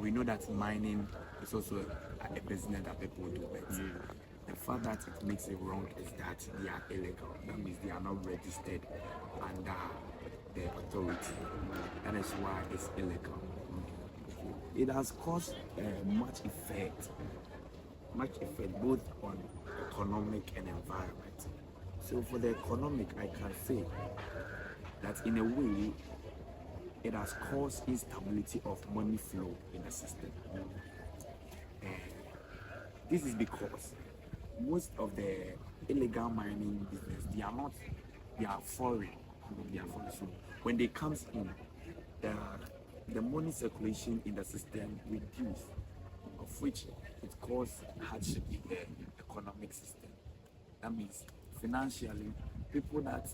we know that mining is also a business that people do, but the fact that it makes it wrong is that they are illegal. That means they are not registered under the authority. That is why it's illegal. It has caused much effect both on economic and environment. So for the economic, I can say that in a way, it has caused instability of money flow in the system. This is because most of the illegal mining business, they are foreign. So when they comes in, the money circulation in the system reduce, of which it causes hardship in the economic system. That means financially, people that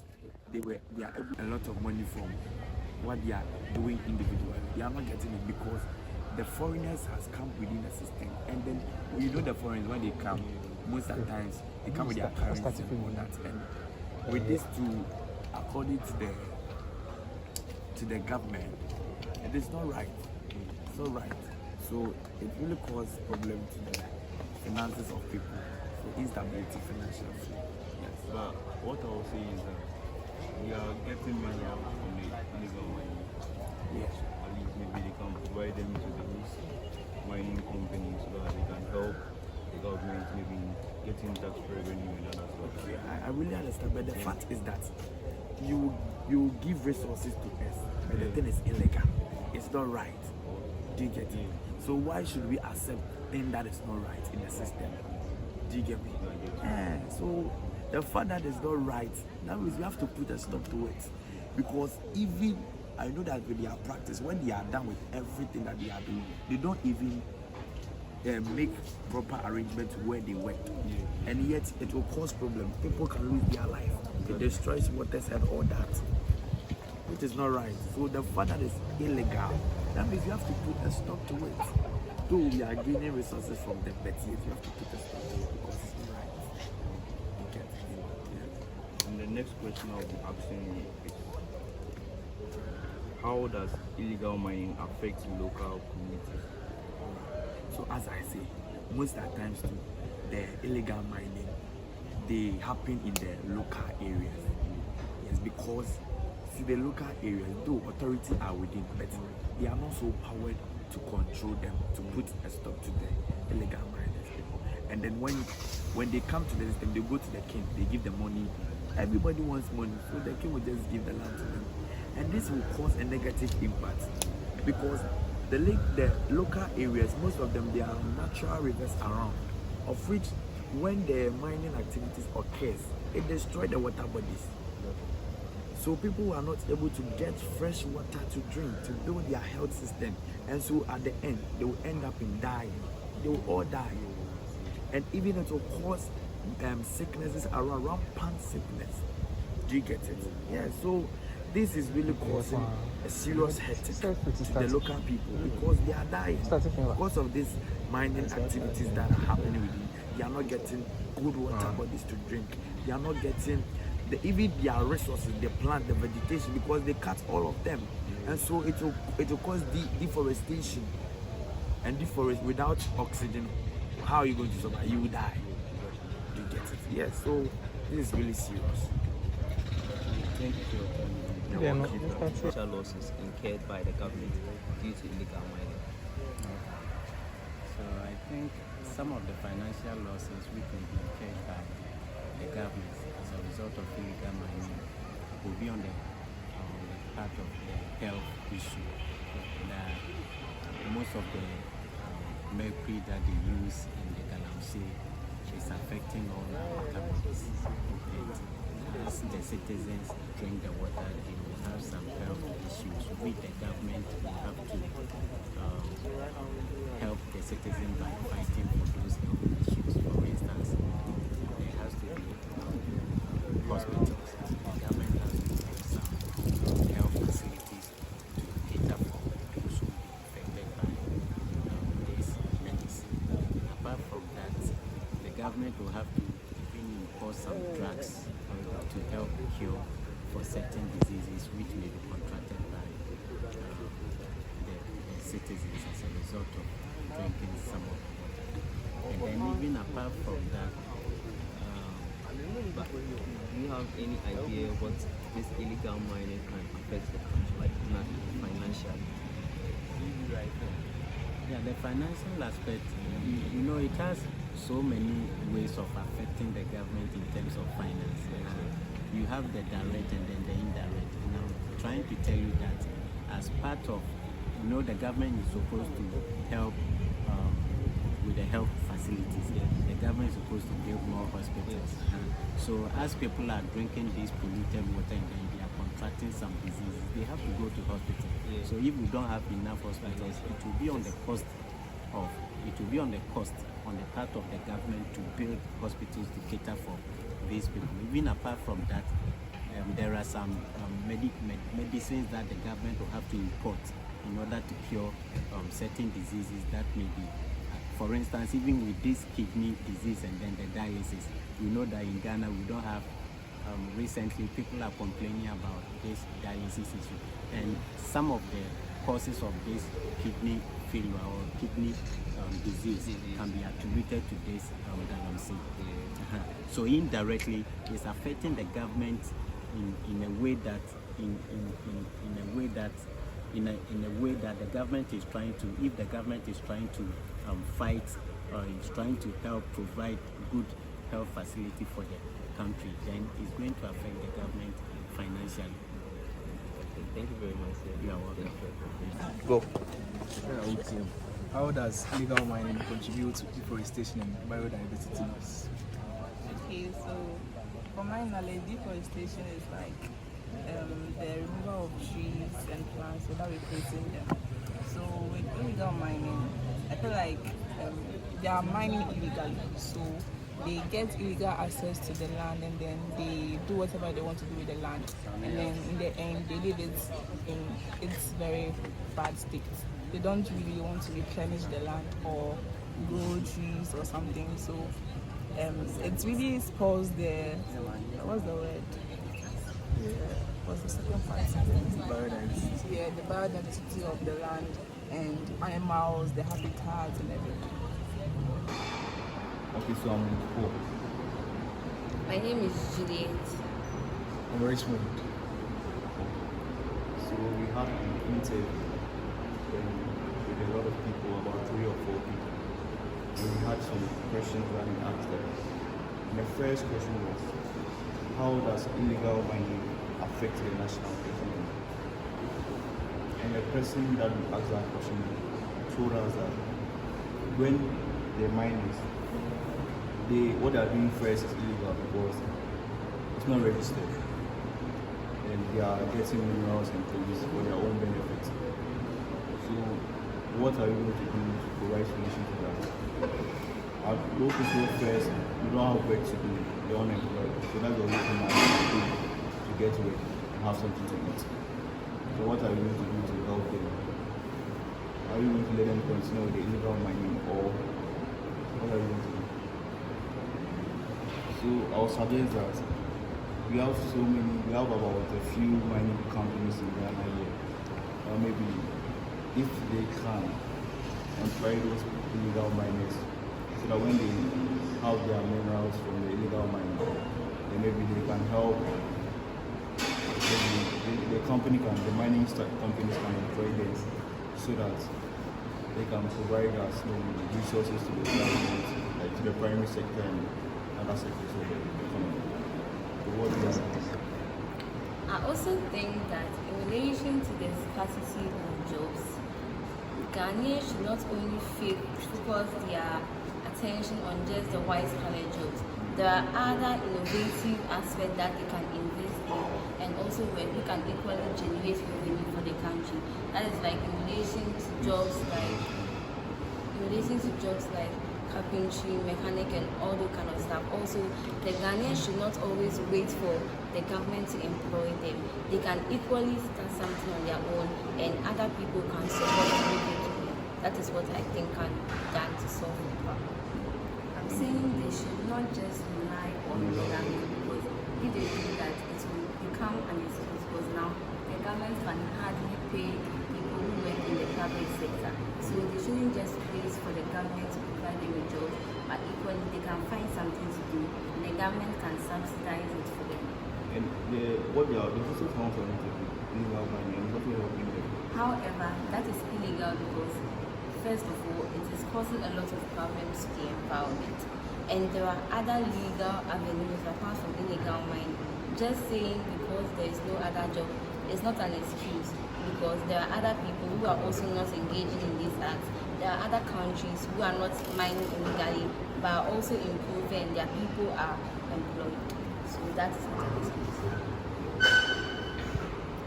they are able a lot of money from what they are doing individually, they are not getting it because the foreigners has come within the system, and then the foreigners when they come, most of the times they come with their currency and all that, and with this too, according to the government, it is not right. It's not right. So it really causes problem to the finances of people. So instability financially. Yes, but what I will say is that we are getting money out from the illegal mining. Yes. At least maybe they can provide them to these mining companies so that they can help the government maybe getting tax revenue and other stuff. Yeah, I really understand, but the fact is that you give resources to us, but the thing is illegal. It's not right. Do you get it? So why should we accept things that is not right in the system? Do you get me? So the fact that it's not right, that means we have to put a stop to it. Because even I know that with their practice, when they are done with everything that they are doing, they don't even make proper arrangements where they work. And yet it will cause problems. People can lose their life. It destroys waters and all that, which is not right. So the fact that it's illegal, that means you have to put a stop to it. Though we are gaining resources from them, but yet you have to put a stop to it because it's not right. Okay. And the next question I'll be asking you is, how does illegal mining affect local communities? So as I say, most of the times too, the illegal mining, they happen in the local areas. Yes, because see the local areas, though authorities are within, but they are not so powered to control them, to put a stop to the illegal miners. And then when they come to the system, they go to the king, they give the money. Everybody wants money, so the king will just give the land to them. And this will cause a negative impact because the local areas, most of them, they are natural rivers around, of which when the mining activities occurs, it destroys the water bodies. So people are not able to get fresh water to drink, to build their health system. And so at the end, they will end up in dying. They will all die. And even it will cause sicknesses around, rampant sickness. Do you get it? Yeah, so this is really causing a serious headache to the local people because they are dying. Because of these mining activities that are happening with them, they are not getting good water bodies to drink. They are not getting even their resources, the plant, the vegetation, because they cut all of them. And so it will cause deforestation. And deforest without oxygen, how are you going to survive? You will die. You get it? Yes, so this is really serious. Thank you. Financial losses incurred by the government due to illegal mining. So I think some of the financial losses we can be incurred by the government as a result of illegal mining will be on the part of the health issue. That most of the mercury that they use in the galamsey is affecting all our water bodies. As the citizens drink the water, they will have some health issues. We, the government, will have to help the citizen by fighting for those health issues. For instance, there has to be hospitals. The government has to have some health facilities to cater for those who will be affected by this medicine. Apart from that, the government will have to even import some drugs to help cure for certain diseases which may be contracted by the citizens as a result of drinking some of the water. And then even apart from that, But do you have any idea what this illegal mining can affect the country, like financially? yeah, the financial aspect, you know, it has so many ways of affecting the government in terms of finance. You have the direct and then the indirect. And I'm trying to tell you that as part of, you know, the government is supposed to help with the health facilities. The government is supposed to build more hospitals. So as people are drinking this polluted water and then they are contracting some diseases, they have to go to hospital. So if we don't have enough hospitals, it will be on the cost of on the part of the government to build hospitals to cater for these people. Even apart from that, there are some medicines that the government will have to import in order to cure certain diseases that may be. For instance, even with this kidney disease and then the dialysis, we know that in Ghana we don't have, recently people are complaining about this dialysis issue. And some of the causes of this kidney failure or kidney disease can be attributed to this dialysis. So indirectly, it's affecting the government in a way that the government is trying to, if the government is trying to fight or is trying to help provide good health facility for the country, then it's going to affect the government financially. Thank you very much, sir. You are welcome. Go. How does illegal mining contribute to deforestation and biodiversity loss? Okay, so for my knowledge, deforestation is like the removal of trees and plants without replacing them. So with illegal mining, I feel like they are mining illegally. So they get illegal access to the land and then they do whatever they want to do with the land. And then in the end, they leave it in its very bad state. They don't really want to replenish the land or grow trees or something. So it really spoils the, what's the word? What's the second part? Biodiversity. Yeah, the biodiversity of the land and animals, the habitats and everything. Okay, so I'm with four. My name is Juliet. I'm Richmond. So we had an interview with a lot of people, about 3 or 4 people. And we had some questions that we asked them. And the first question was, how does illegal mining affect the national economy? And the person that we asked that question told us that when the miners, what they are doing first is illegal because it's not registered. And they are getting minerals and things for their own benefit. So what are you going to do to provide solution to that? Those people first, you don't have work to do, they're unemployed. So that's the reason why you do to get work and have something to eat. So what are you going to do to help them? Are you going to let them continue with the illegal mining or what are you going to do? So I'll suggest that we have about a few mining companies in Ghana here. Or maybe if they can employ those illegal miners so that when they have their minerals from the illegal mining, then maybe they can help. The mining companies can employ them so that they can provide us resources to the government, like to the primary sector and other sectors of the economy. So what do you think? I also think that in relation to the scarcity of jobs, Ghanaians should not only focus their attention on just the white-collar jobs. There are other innovative aspects that they can invest in and also where we can equally generate revenue for the country. That is like in relation to jobs like carpentry, mechanic and all that kind of stuff. Also, the Ghanaians should not always wait for the government to employ them. They can equally start something on their own and other people can support them. That is what I think can be done to solve the problem. I'm saying they should not just rely on the government because if they do that, it will become an excuse because now the government can hardly pay people who work in the public sector. So they shouldn't just wait for the government to provide them a job, but equally they can find something to do and the government can subsidize it for them. And what they are, they also found for illegal mining and nothing helping them. However, that is illegal because first of all, it is causing a lot of problems to the environment. And there are other legal avenues apart from illegal mining. Just saying because there is no other job is not an excuse, because there are other people who are also not engaging in these acts. There are other countries who are not mining illegally but are also improving, their people are employed. So that is not an excuse.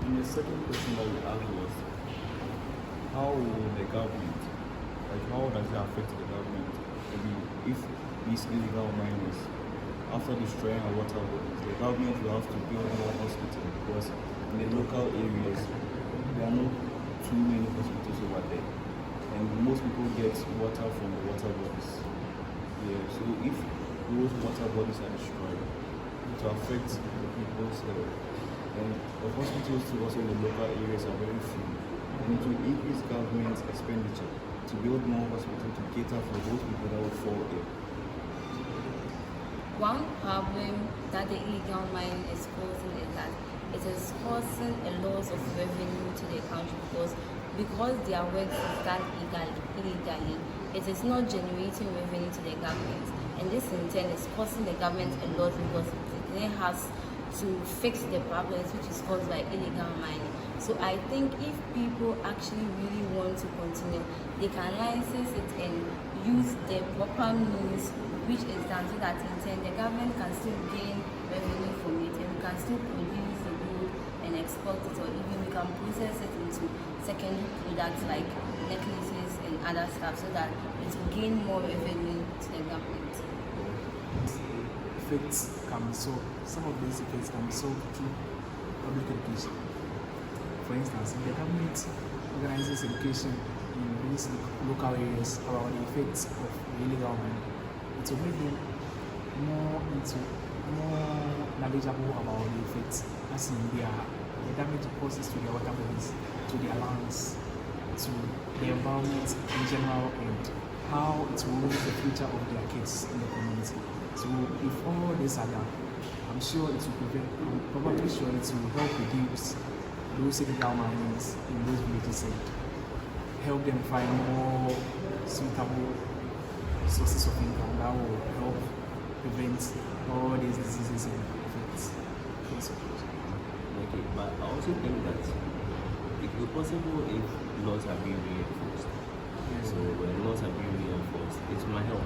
And the second question that we asked was, how will the government, like how does it affect the government, maybe if these illegal miners, after destroying our water bodies, the government will have to build more hospitals because in the local areas there are not too many hospitals over there, and most people get water from the water bodies. Yeah, so if those water bodies are destroyed, it will affect the people's health. And the hospitals too also in the local areas are very few, and it will increase government expenditure to build more hospitals to cater for those people that will fall ill. One problem that the illegal mining is causing is that it is causing a loss of revenue to the country because their work is done illegally. It is not generating revenue to the government, and this in turn is costing the government a lot because it then has to fix the problems which is caused by illegal mining. So I think if people actually really want to continue, they can license it and use the proper means which is done so that in turn the government can still gain revenue from it and we can still produce the good and export it, or even we can process it into secondary products like necklaces and other stuff so that it will gain more revenue to the government. Effects can be solved. Some of these effects can be solved through public education. For instance, if the government organizes education in these local areas about the effects of illegal mining, it will make them more knowledgeable about the effects, as in the damage it causes to their water bodies, to their lands, to the environment in general, and how it will ruin the future of their kids in the community. So if all this are done, I'm sure it will prevent, I'm probably sure it will help reduce those illegal minings in those villages and help them find more suitable sources of income that will help prevent all these diseases and effects. Okay, but I also think that it will be possible if laws are being reinforced. So when laws are being reinforced, it might help.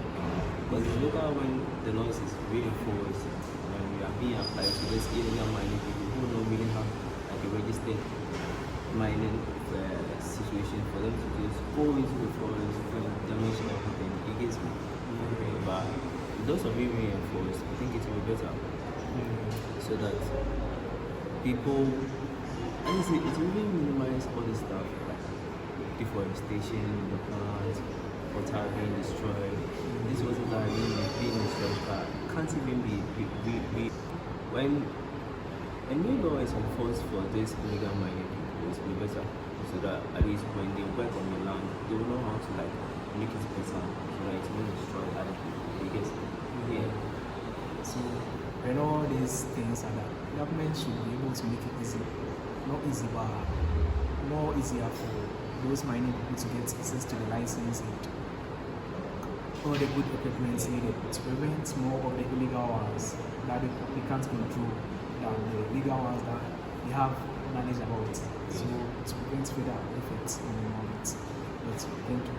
Because look at when the laws is reinforced, when we are being applied to this illegal mining people who don't really have like a registered mining situation for them to just go into the forest and damage everything. It gets me. But those are being reinforced, I think it will be better. So that people, I would say it will really minimize all this stuff like deforestation, the plants, water being destroyed. This wasn't that being destroyed, but can't even be when a new law is enforced for this illegal mining people, it will be better. So that at least when they work on the land, they will know how to like make it better, so that it won't destroy other people. Because yeah. So when all these things are done, government should be able to make it easy, not easy, but more easier for those mining people to get access to the license and all the good equipment needed to prevent more of the illegal ones that they can't control than the legal ones that they have knowledge about. So to prevent further effects in the moment. But thank you.